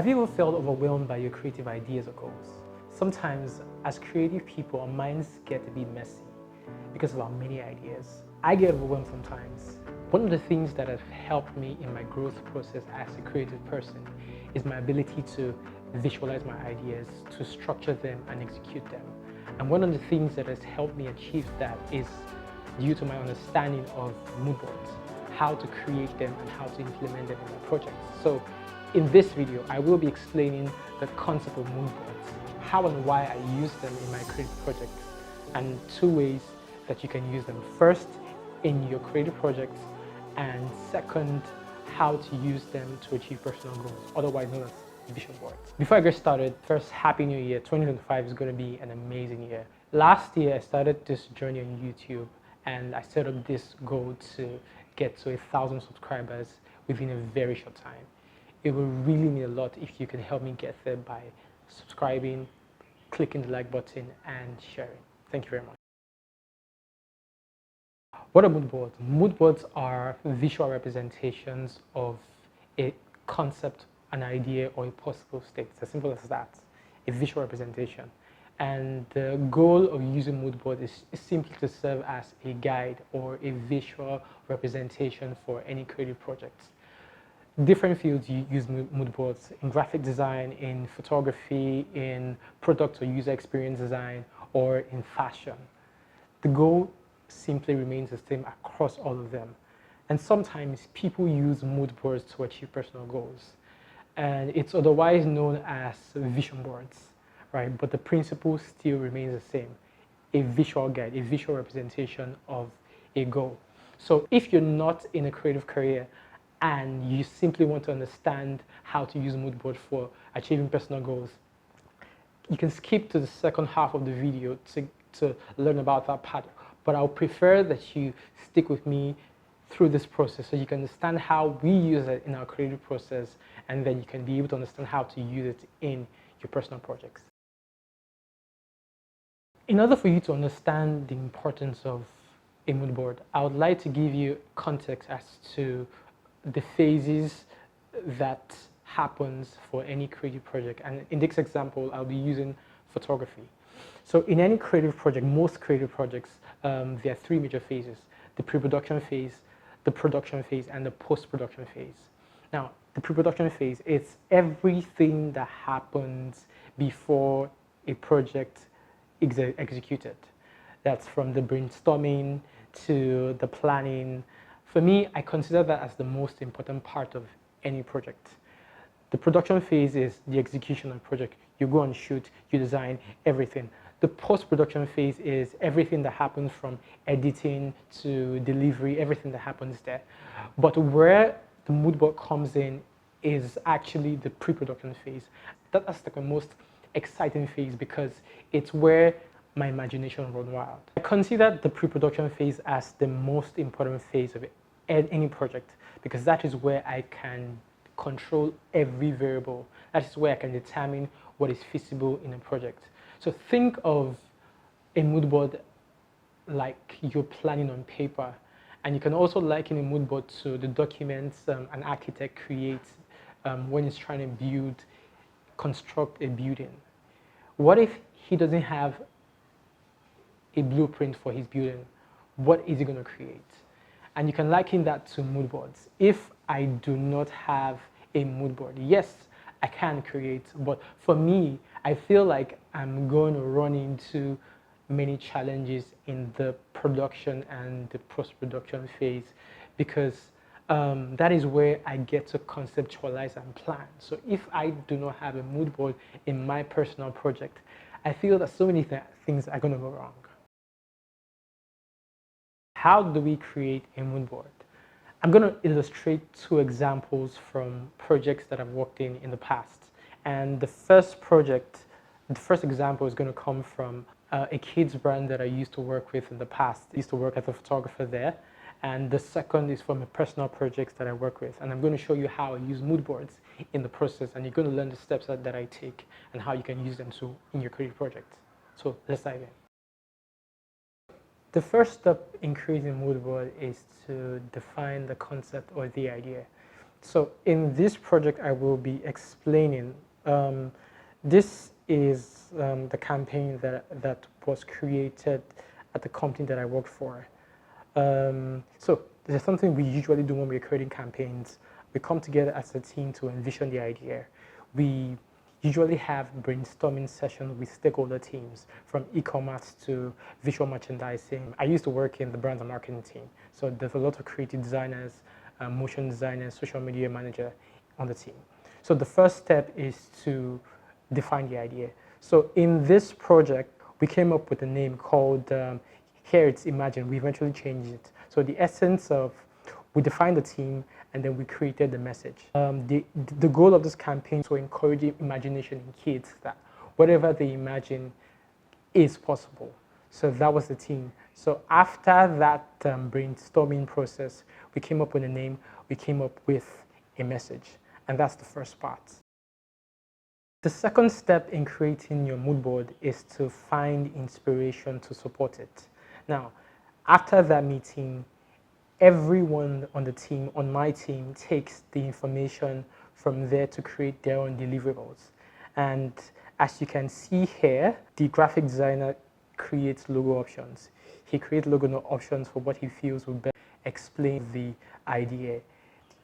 Have you ever felt overwhelmed by your creative ideas or goals? Sometimes, as creative people, our minds get a bit messy because of our many ideas. I get overwhelmed sometimes. One of the things that have helped me in my growth process as a creative person is my ability to visualize my ideas, to structure them and execute them. And one of the things that has helped me achieve that is due to my understanding of mood boards, how to create them and how to implement them in my projects. So in this video, I will be explaining the concept of mood boards, how and why I use them in my creative projects, and two ways that you can use them. First, in your creative projects, and second, how to use them to achieve personal goals, otherwise known as vision boards. Before I get started, first, Happy New Year. 2025 is going to be an amazing year. Last year, I started this journey on YouTube, and I set up this goal to get to 1,000 subscribers within a very short time. It will really mean a lot if you can help me get there by subscribing, clicking the like button, and sharing. Thank you very much. What are mood boards? Mood boards are visual representations of a concept, an idea, or a possible state. It's as simple as that, a visual representation. And the goal of using mood board is simply to serve as a guide or a visual representation for any creative projects. Different fields use mood boards: in graphic design, in photography, in product or user experience design, or in fashion. The goal simply remains the same across all of them. And sometimes people use mood boards to achieve personal goals. And it's otherwise known as vision boards, right? But the principle still remains the same: a visual guide, a visual representation of a goal. So if you're not in a creative career and you simply want to understand how to use mood board for achieving personal goals, you can skip to the second half of the video to learn about that part. But I'll prefer that you stick with me through this process so you can understand how we use it in our creative process, and then you can be able to understand how to use it in your personal projects. In order for you to understand the importance of a mood board, I would like to give you context as to the phases that happens for any creative project. And in this example, I'll be using photography. So in any creative project, most creative projects, there are three major phases: the pre-production phase, the production phase, and the post-production phase. Now, the pre-production phase is everything that happens before a project is executed. That's from the brainstorming to the planning. For me, I consider that as the most important part of any project. The production phase is the execution of the project. You go and shoot, you design, everything. The post-production phase is everything that happens from editing to delivery, everything that happens there. But where the mood board comes in is actually the pre-production phase. That's like the most exciting phase because it's where my imagination runs wild. I consider the pre-production phase as the most important phase of any project because that is where I can control every variable. That is where I can determine what is feasible in a project. So think of a mood board like you're planning on paper, and you can also liken a mood board to the documents an architect creates when he's trying to construct a building. What if he doesn't have a blueprint for his building? What is he going to create? And you can liken that to mood boards. If I do not have a mood board, yes, I can create, but for me, I feel like I'm going to run into many challenges in the production and the post-production phase because that is where I get to conceptualize and plan. So if I do not have a mood board in my personal project, I feel that so many things are going to go wrong. How do we create a mood board? I'm going to illustrate two examples from projects that I've worked in the past. And the first example is going to come from a kids brand that I used to work with in the past. I used to work as a photographer there. And the second is from a personal project that I work with. And I'm going to show you how I use mood boards in the process. And you're going to learn the steps that I take and how you can use them in your creative project. So let's dive in. The first step in creating a mood board is to define the concept or the idea. So in this project, I will be explaining. This is the campaign that was created at the company that I work for. So there's something we usually do when we're creating campaigns. We come together as a team to envision the idea. We usually have brainstorming sessions with stakeholder teams, from e-commerce to visual merchandising. I used to work in the brand and marketing team, so there's a lot of creative designers, motion designers, social media manager on the team. So the first step is to define the idea. So in this project, we came up with a name called Here It's Imagine. We eventually changed it. So the essence of, we defined the team and then we created the message. The goal of this campaign is to encourage imagination in kids, that whatever they imagine is possible. So that was the team. So after that brainstorming process, we came up with a name, we came up with a message, and that's the first part. The second step in creating your mood board is to find inspiration to support it. Now, after that meeting, everyone on the team, on my team, takes the information from there to create their own deliverables. And as you can see here, the graphic designer creates logo options. He creates logo options for what he feels will best explain the idea.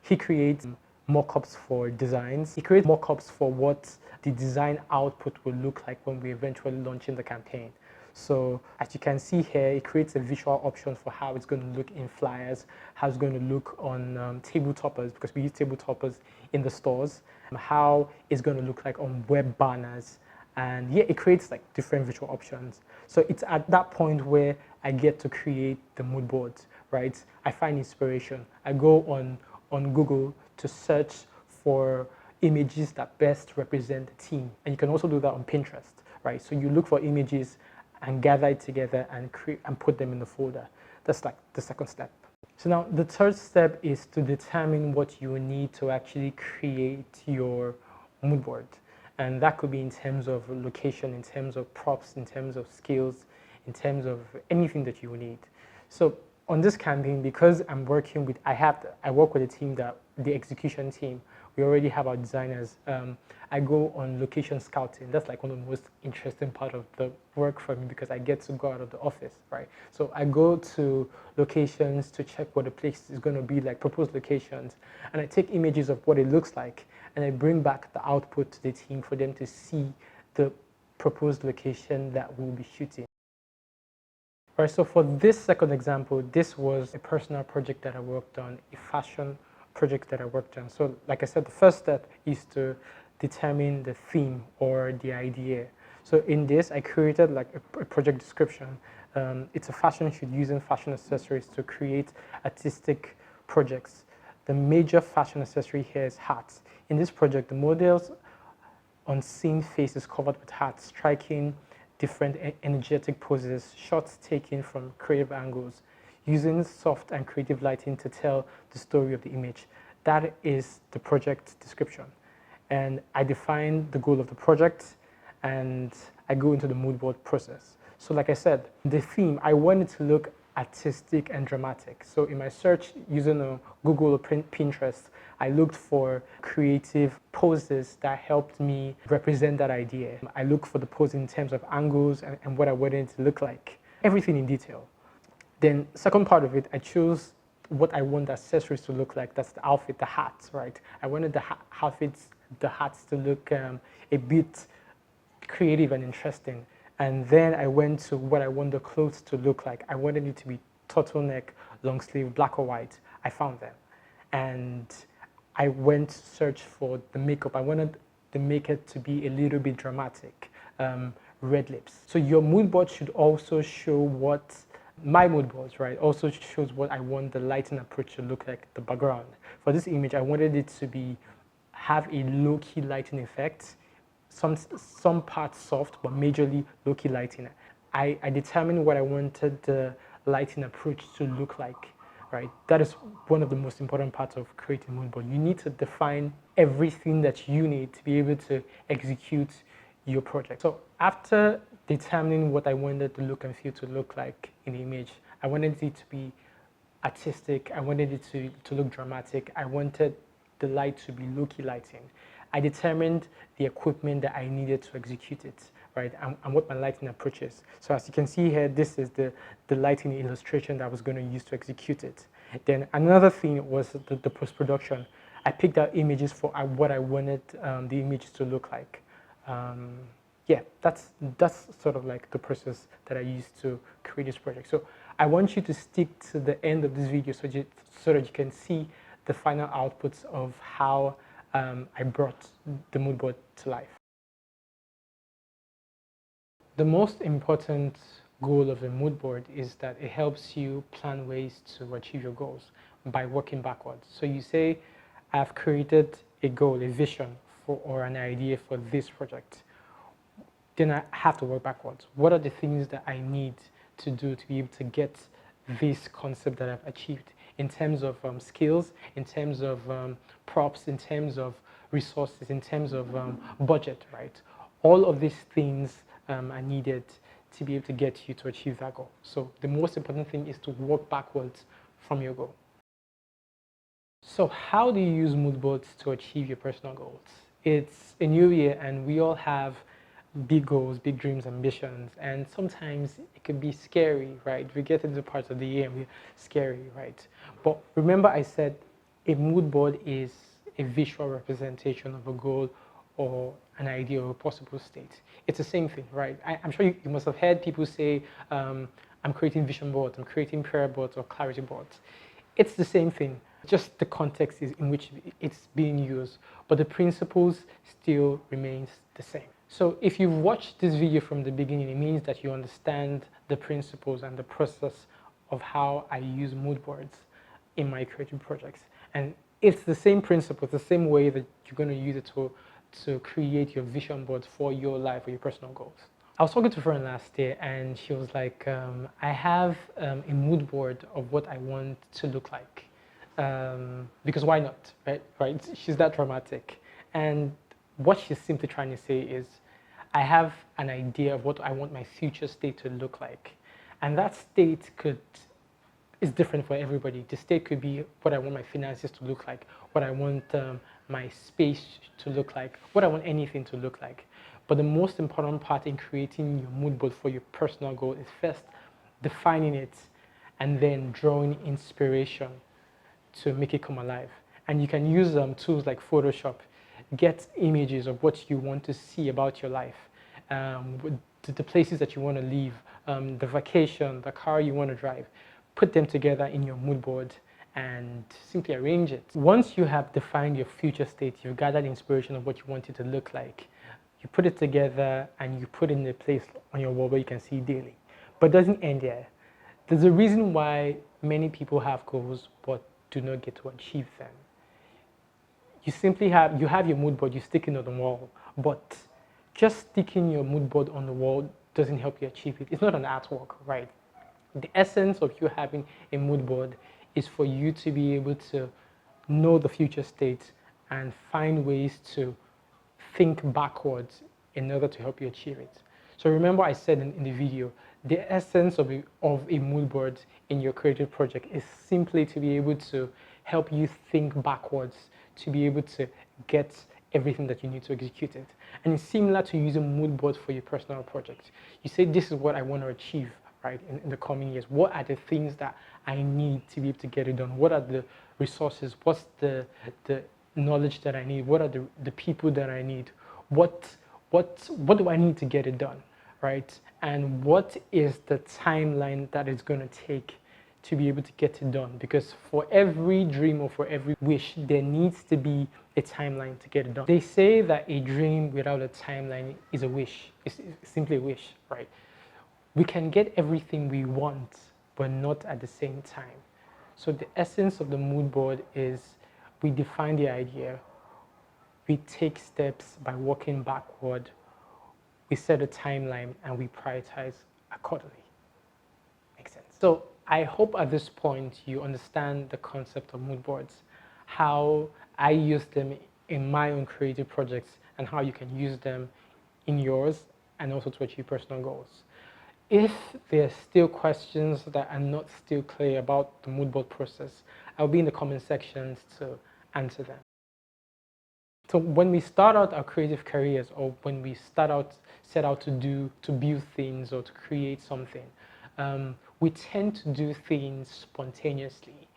He creates mock-ups for designs. He creates mock-ups for what the design output will look like when we eventually launch in the campaign. So as you can see here, it creates a visual option for how it's going to look in flyers, how it's going to look on table toppers, because we use table toppers in the stores, how it's going to look like on web banners. And yeah, it creates like different visual options. So it's at that point where I get to create the mood boards, right? I find inspiration. I go on Google to search for images that best represent the team. And you can also do that on Pinterest, right? So you look for images and gather it together and create and put them in the folder. That's like the second step. So now the third step is to determine what you need to actually create your mood board. And that could be in terms of location, in terms of props, in terms of skills, in terms of anything that you need. So on this campaign, because I work with a team, the execution team, we already have our designers. I go on location scouting. That's like one of the most interesting part of the work for me, because I get to go out of the office, right? So I go to locations to check what the place is going to be like, proposed locations, and I take images of what it looks like, and I bring back the output to the team for them to see the proposed location that we'll be shooting. All right, so for this second example, this was a personal project that I worked on, a fashion project that I worked on. So like I said, the first step is to determine the theme or the idea. So in this, I created like a project description. It's a fashion shoot using fashion accessories to create artistic projects. The major fashion accessory here is hats. In this project, the models on scene faces covered with hats, striking different energetic poses, shots taken from creative angles, using soft and creative lighting to tell the story of the image. That is the project description. And I define the goal of the project, and I go into the mood board process. So like I said, the theme, I wanted to look artistic and dramatic. So in my search using Google or Pinterest, I looked for creative poses that helped me represent that idea. I look for the pose in terms of angles and what I wanted it to look like, everything in detail. Then second part of it, I chose what I want the accessories to look like. That's the outfit, the hats, right? I wanted the outfits, the hats to look a bit creative and interesting. And then I went to what I want the clothes to look like. I wanted it to be turtleneck, long sleeve, black or white. I found them. And I went to search for the makeup. I wanted the makeup to be a little bit dramatic, red lips. So your mood board should also show what my mood boards, right, also shows what I want the lighting approach to look like, the background. For this image, I wanted it to have a low-key lighting effect, some parts soft, but majorly low-key lighting. I determined what I wanted the lighting approach to look like, right? That is one of the most important parts of creating mood board. You need to define everything that you need to be able to execute your project. So after determining what I wanted the look and feel to look like in the image, I wanted it to be artistic. I wanted it to look dramatic. I wanted the light to be low-key lighting. I determined the equipment that I needed to execute it, right, and what my lighting approach is. So as you can see here, this is the lighting illustration that I was going to use to execute it. Then another thing was the post-production. I picked out images for what I wanted the images to look like. Yeah, that's sort of like the process that I used to create this project. So I want you to stick to the end of this video so that you can see the final outputs of how I brought the mood board to life. The most important goal of a mood board is that it helps you plan ways to achieve your goals by working backwards. So you say, I've created a goal, a vision or an idea for this project. Then I have to work backwards. What are the things that I need to do to be able to get this concept that I've achieved in terms of skills, in terms of props, in terms of resources, in terms of budget, right? All of these things are needed to be able to get you to achieve that goal. So the most important thing is to work backwards from your goal. So how do you use mood boards to achieve your personal goals? It's a new year and we all have big goals, big dreams, ambitions, and sometimes it can be scary, right? We get into parts of the year and we're scary, right? But remember I said a mood board is a visual representation of a goal or an idea or a possible state. It's the same thing, right? I'm sure you must have heard people say, I'm creating vision boards, I'm creating prayer boards or clarity boards. It's the same thing, just the context is in which it's being used, but the principles still remains the same. So if you've watched this video from the beginning, it means that you understand the principles and the process of how I use mood boards in my creative projects. And it's the same principle, the same way that you're going to use it to create your vision boards for your life or your personal goals. I was talking to a friend last year and she was like, I have a mood board of what I want to look like. Because why not, right? She's that dramatic. And what she's simply trying to say is, I have an idea of what I want my future state to look like. And that state is different for everybody. The state could be what I want my finances to look like, what I want my space to look like, what I want anything to look like. But the most important part in creating your mood board for your personal goal is first defining it and then drawing inspiration to make it come alive. And you can use tools like Photoshop. Get images of what you want to see about your life, the places that you want to live, the vacation, the car you want to drive. Put them together in your mood board and simply arrange it. Once you have defined your future state, you've gathered inspiration of what you want it to look like, you put it together and you put it in a place on your wall where you can see daily. But it doesn't end there. There's a reason why many people have goals but do not get to achieve them. You simply have your mood board, you stick it on the wall, but just sticking your mood board on the wall doesn't help you achieve it. It's not an artwork, right? The essence of you having a mood board is for you to be able to know the future state and find ways to think backwards in order to help you achieve it. So remember I said in the video, the essence of a mood board in your creative project is simply to be able to help you think backwards, to be able to get everything that you need to execute it. And it's similar to using mood boards for your personal project. You say, this is what I want to achieve, right, in the coming years. What are the things that I need to be able to get it done? What are the resources? What's the knowledge that I need? What are the people that I need? What do I need to get it done, right? And what is the timeline that it's going to take to be able to get it done? Because for every dream or for every wish, there needs to be a timeline to get it done. They say that a dream without a timeline is a wish. It's simply a wish, right? We can get everything we want, but not at the same time. So the essence of the mood board is we define the idea, we take steps by working backward, we set a timeline, and we prioritize accordingly. Makes sense? So I hope at this point you understand the concept of mood boards, how I use them in my own creative projects, and how you can use them in yours and also to achieve personal goals. If there are still questions that are not still clear about the mood board process, I'll be in the comment sections to answer them. So when we start out our creative careers, or when we set out to build things or to create something, we tend to do things spontaneously.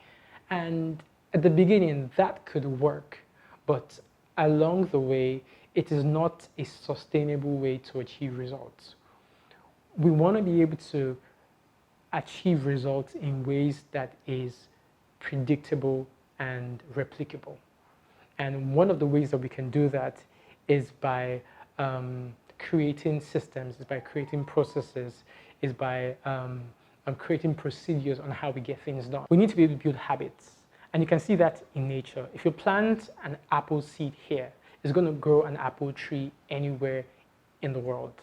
And at the beginning, that could work, but along the way, it is not a sustainable way to achieve results. We want to be able to achieve results in ways that is predictable and replicable. And one of the ways that we can do that is by creating systems, is by creating processes, is by creating procedures on how we get things done. We need to be able to build habits. And you can see that in nature. If you plant an apple seed here, it's going to grow an apple tree anywhere in the world.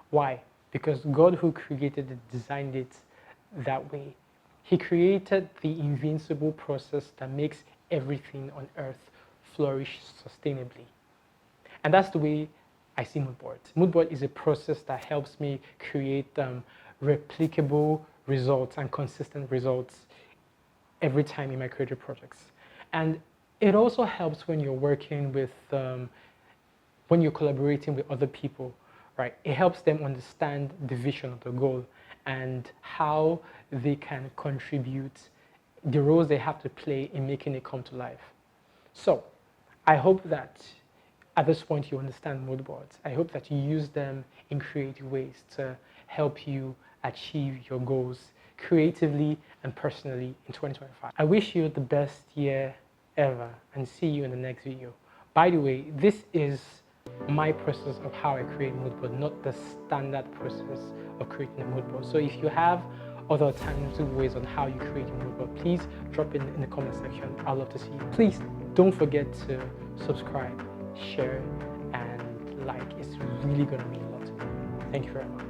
Why? Because God, who created it, designed it that way. He created the invincible process that makes everything on earth flourish sustainably. And that's the way I see Moodboard. Moodboard is a process that helps me create replicable results and consistent results every time in my creative projects. And it also helps when you're working with, when you're collaborating with other people, right? It helps them understand the vision of the goal and how they can contribute, the roles they have to play in making it come to life. So I hope that at this point you understand mood boards. I hope that you use them in creative ways to help you achieve your goals creatively and personally in 2025. I wish you the best year ever and see you in the next video. By the way, this is my process of how I create mood board, not the standard process of creating a mood board. So if you have other alternative ways on how you create a mood board, please drop it in the comment section. I'd love to see you. Please don't forget to subscribe, share, and like. It's really going to mean a lot to me. Thank you very much.